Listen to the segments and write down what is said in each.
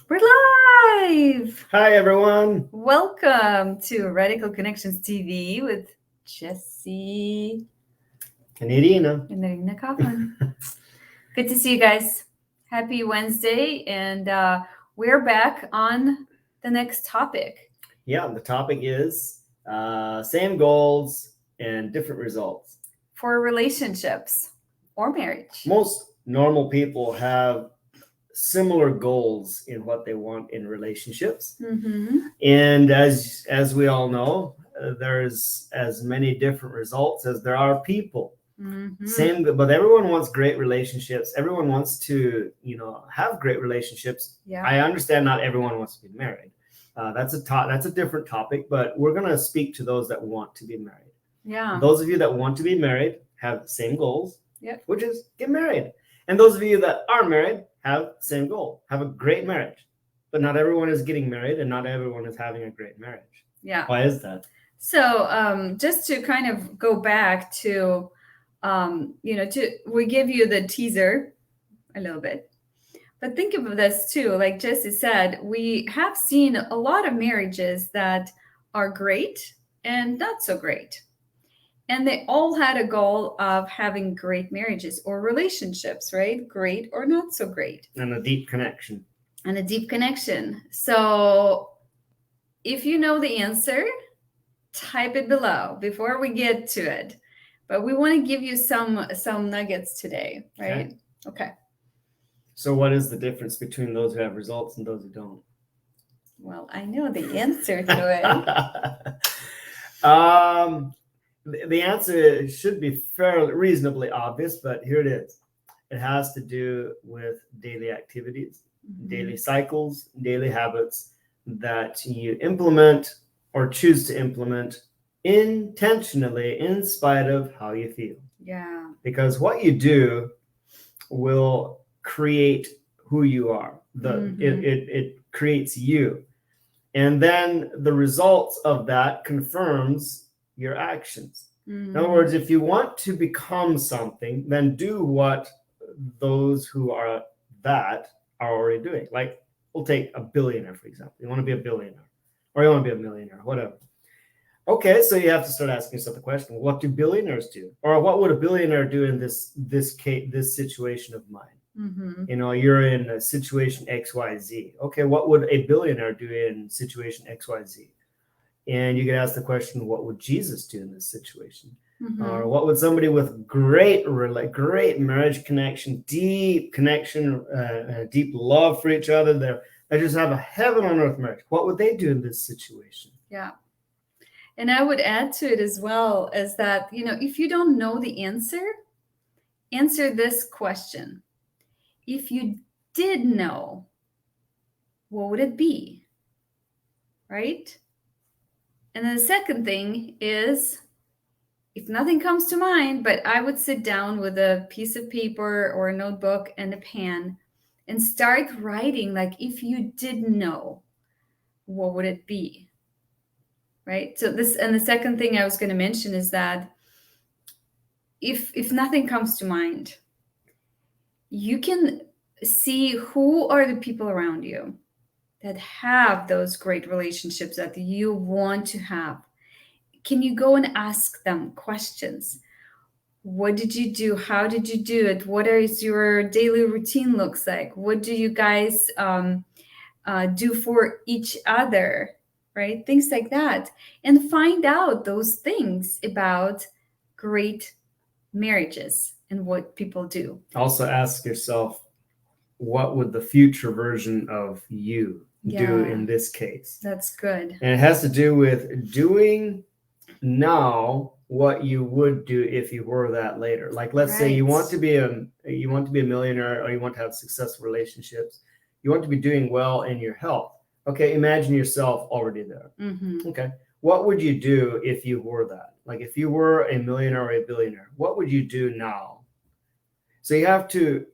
We're live! Hi, everyone. Welcome to Radical Connections TV with Jesse And Irina. and Irina Kaufman. Good to see you guys. Happy Wednesday, and we're back on the next topic. Yeah, the topic is same goals and different results. For relationships or marriage. Most normal people have similar goals in what they want in relationships. Mm-hmm. And as we all know, there's as many different results as there are people. Mm-hmm. But everyone wants great relationships. Everyone wants to, have great relationships. Yeah. I understand not everyone wants to be married. That's a different topic, but we're going to speak to those that want to be married. Yeah. Those of you that want to be married have the same goals, Yep. which is get married. And those of you that are married have the same goal, have a great marriage. But not everyone is getting married and not everyone is having a great marriage. Yeah. Why is that? So just to kind of go back to, we give you the teaser a little bit. But think of this too, like Jesse said, we have seen a lot of marriages that are great and not so great. And they all had a goal of having great marriages or relationships, right? Great or not so great. And a deep connection. So if you know the answer, type it below before we get to it. But we want to give you some nuggets today, right? Okay. So what is the difference between those who have results and those who don't? Well, I know the answer to it. The answer should be fairly reasonably obvious, but here it is. It has to do with daily activities, daily cycles, daily habits that you implement or choose to implement intentionally in spite of how you feel. Yeah. Because what you do will create who you are. It creates you. And then the results of that confirms your actions. In other words, if you want to become something, then do what those who are that are already doing. Like, we'll take a billionaire, for example. You want to be a billionaire, or you want to be a millionaire, whatever. Okay, so you have to start asking yourself the question: what do billionaires do, or what would a billionaire do in this situation of mine? Mm-hmm. You're in a situation XYZ. Okay, what would a billionaire do in situation XYZ? And you can ask the question, what would Jesus do in this situation? Mm-hmm. Or what would somebody with great marriage connection, deep connection, deep love for each other, they just have a heaven on earth marriage, what would they do in this situation? Yeah. And I would add to it as well as that, if you don't know the answer this question. If you did know, what would it be? Right? And then the second thing is, if nothing comes to mind, but I would sit down with a piece of paper or a notebook and a pen and start writing, like, if you did know, what would it be? Right? So the second thing I was going to mention is that if nothing comes to mind, you can see who are the people around you that have those great relationships that you want to have. Can you go and ask them questions? What did you do? How did you do it? What is your daily routine looks like? What do you guys do for each other? Right? Things like that. And find out those things about great marriages and what people do. Also ask yourself, what would the future version of you do in this case? That's good. And it has to do with doing now what you would do if you were that later. Like, let's say you want to be a millionaire, or you want to have successful relationships. You want to be doing well in your health. Okay, imagine yourself already there. Mm-hmm. Okay, what would you do if you were that? Like, if you were a millionaire or a billionaire, what would you do now? So you have to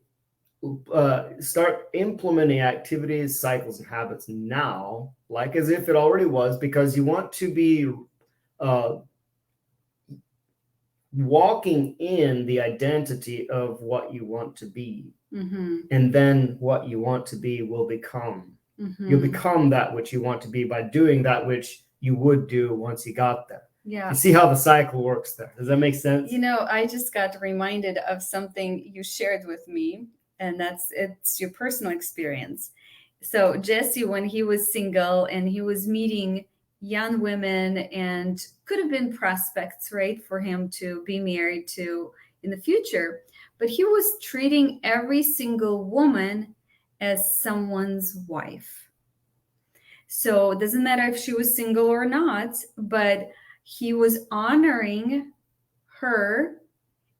start implementing activities, cycles, and habits now, like as if it already was, because you want to be walking in the identity of what you want to be. Mm-hmm. And then what you want to be will become You'll become that which you want to be by doing that which you would do once you got there. Yeah. You see how the cycle works there. Does that make sense? You know, I just got reminded of something you shared with me, and it's your personal experience. So Jesse, when he was single and he was meeting young women and could have been prospects, right, for him to be married to in the future, but he was treating every single woman as someone's wife. So it doesn't matter if she was single or not, but he was honoring her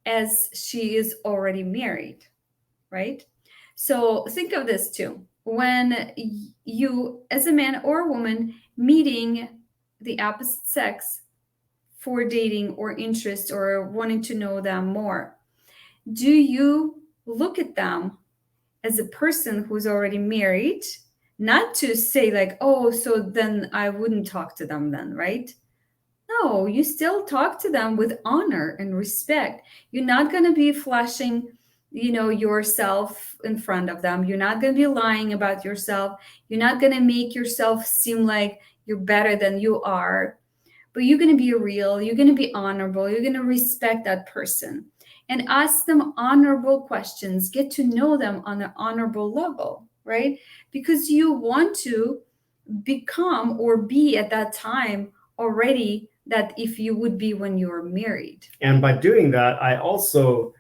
as she is already married, right? So think of this too. When you, as a man or a woman, meeting the opposite sex for dating or interest or wanting to know them more, do you look at them as a person who's already married? Not to say like, oh, so then I wouldn't talk to them then, right? No, you still talk to them with honor and respect. You're not going to be flashing, yourself in front of them. You're not going to be lying about yourself. You're not going to make yourself seem like you're better than you are. But you're going to be real. You're going to be honorable. You're going to respect that person and ask them honorable questions. Get to know them on an honorable level, right? Because you want to become or be at that time already that if you would be when you were married. And by doing that, I also,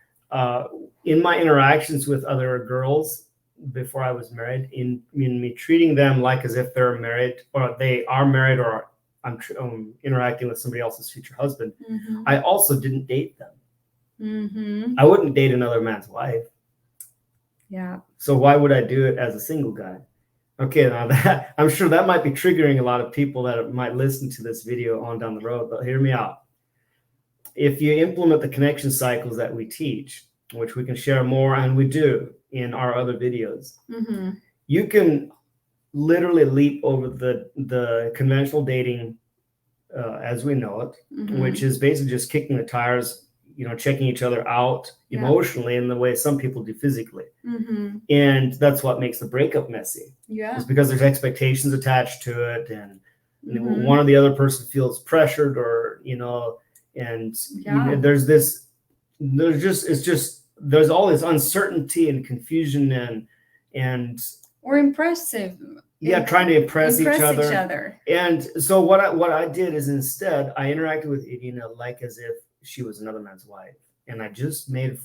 in my interactions with other girls before I was married, in me treating them like as if they're married or they are married or I'm interacting with somebody else's future husband, I also didn't date them. I wouldn't date another man's wife. Yeah. So why would I do it as a single guy? Okay, now that I'm sure that might be triggering a lot of people that might listen to this video on down the road, but hear me out. If you implement the connection cycles that we teach, which we can share more, and we do in our other videos, you can literally leap over the conventional dating as we know it, which is basically just kicking the tires, checking each other out emotionally in the way some people do physically. And that's what makes the breakup messy. Yeah. It's because there's expectations attached to it. And one or the other person feels pressured or, there's all this uncertainty and confusion and or impressive. Trying to impress each other. And so what I did is instead I interacted with Irina like as if she was another man's wife, and I just made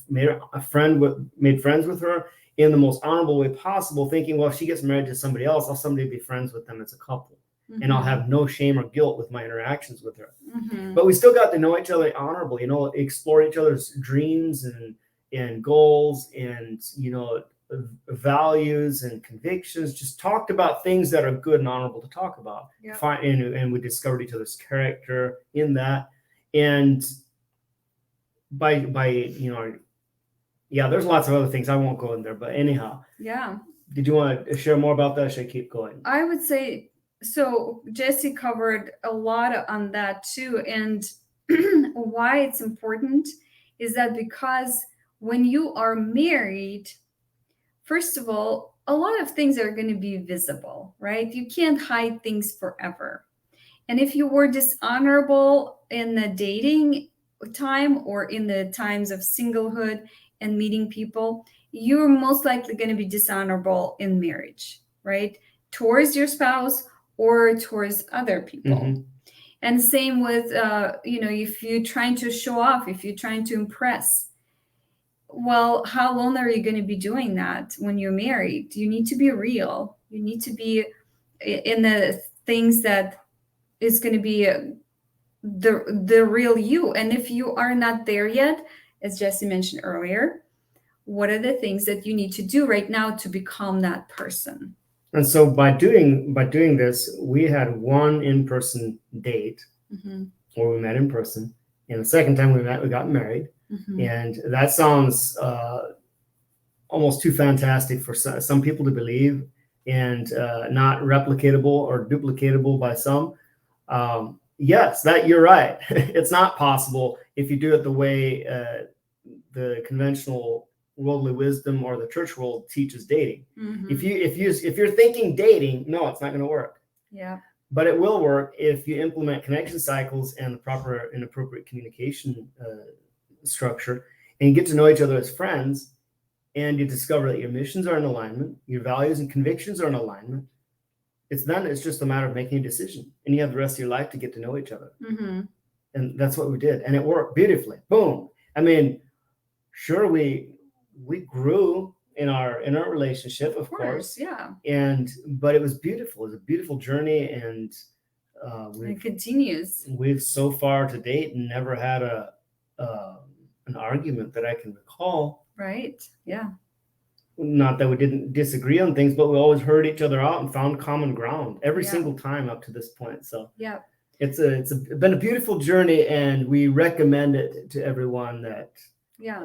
friends with her in the most honorable way possible, thinking, well, if she gets married to somebody else, I'll someday be friends with them as a couple, and I'll have no shame or guilt with my interactions with her. But we still got to know each other honorably, explore each other's dreams and goals and values and convictions. Just talked about things that are good and honorable to talk about. And we discovered each other's character in that. And by there's lots of other things. I won't go in there, but anyhow. Yeah. Did you want to share more about that? Or should I keep going? I would say so. Jesse covered a lot on that too, and why it's important is that because when you are married, first of all, a lot of things are going to be visible, right? You can't hide things forever. And if you were dishonorable in the dating time or in the times of singlehood and meeting people, you're most likely going to be dishonorable in marriage, right? Towards your spouse or towards other people. And same with, if you're trying to show off, if you're trying to impress, well, how long are you going to be doing that when you're married? You need to be real. You need to be in the things that is going to be the real you. And if you are not there yet, as Jesse mentioned earlier, what are the things that you need to do right now to become that person? And so by doing this, we had one in-person date where we met in person. And the second time we met, we got married. And that sounds almost too fantastic for some people to believe and not replicatable or duplicatable by some. Yes, that you're right. It's not possible if you do it the way the conventional worldly wisdom or the church world teaches dating. Mhm. If you're thinking dating, no, it's not going to work. Yeah. But it will work if you implement connection cycles and the proper and appropriate communication structure, and you get to know each other as friends, and you discover that your missions are in alignment, your values and convictions are in alignment. It's just a matter of making a decision, and you have the rest of your life to get to know each other. Mm-hmm. And that's what we did, and it worked beautifully. Boom. I mean, sure, we grew in our relationship, of course. Yeah. But it was beautiful. It was a beautiful journey, and it continues. We've so far to date never had an argument that I can recall. Right. Yeah. Not that we didn't disagree on things, but we always heard each other out and found common ground every single time up to this point. So yeah, it's been a beautiful journey, and we recommend it to everyone that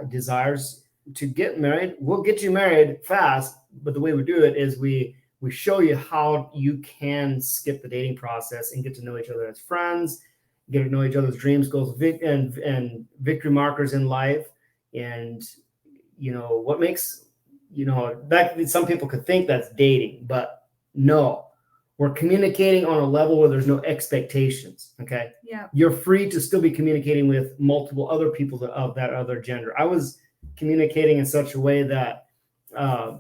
desires to get married. We'll get you married fast, but the way we do it is we show you how you can skip the dating process and get to know each other as friends, get to know each other's dreams, goals, and victory markers in life. And what makes that some people could think that's dating, but no, we're communicating on a level where there's no expectations. Okay. Yeah. You're free to still be communicating with multiple other people of that other gender. I was communicating in such a way that, I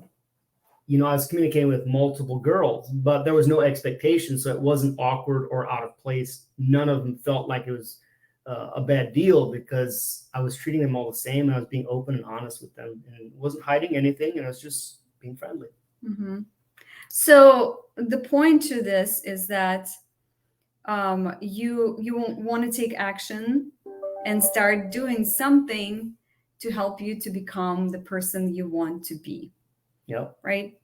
was communicating with multiple girls, but there was no expectation. So it wasn't awkward or out of place. None of them felt like it was a bad deal, because I was treating them all the same. And I was being open and honest with them, and wasn't hiding anything. And I was just being friendly. Mm-hmm. So the point to this is that you want to take action and start doing something to help you to become the person you want to be. Yep. Right.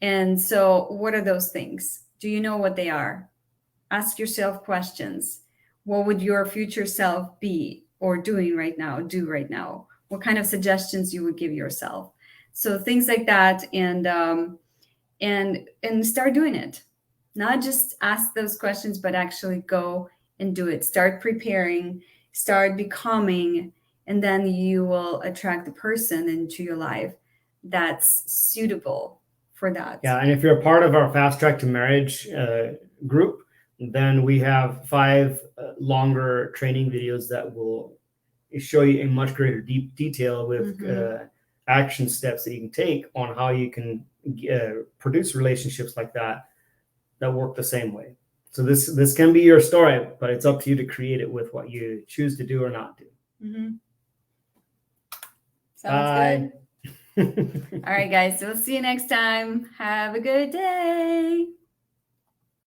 And so what are those things? Do you know what they are? Ask yourself questions. What would your future self be or doing right now? Do right now? What kind of suggestions you would give yourself? So things like that, and start doing it. Not just ask those questions, but actually go and do it. Start preparing, start becoming, and then you will attract the person into your life that's suitable for that. Yeah, and if you're a part of our Fast Track to Marriage group, then we have 5 longer training videos that will show you in much greater detail with action steps that you can take on how you can produce relationships like that work the same way. So this can be your story, but it's up to you to create it with what you choose to do or not do. Mm-hmm. Sounds good. All right, guys. So we'll see you next time. Have a good day.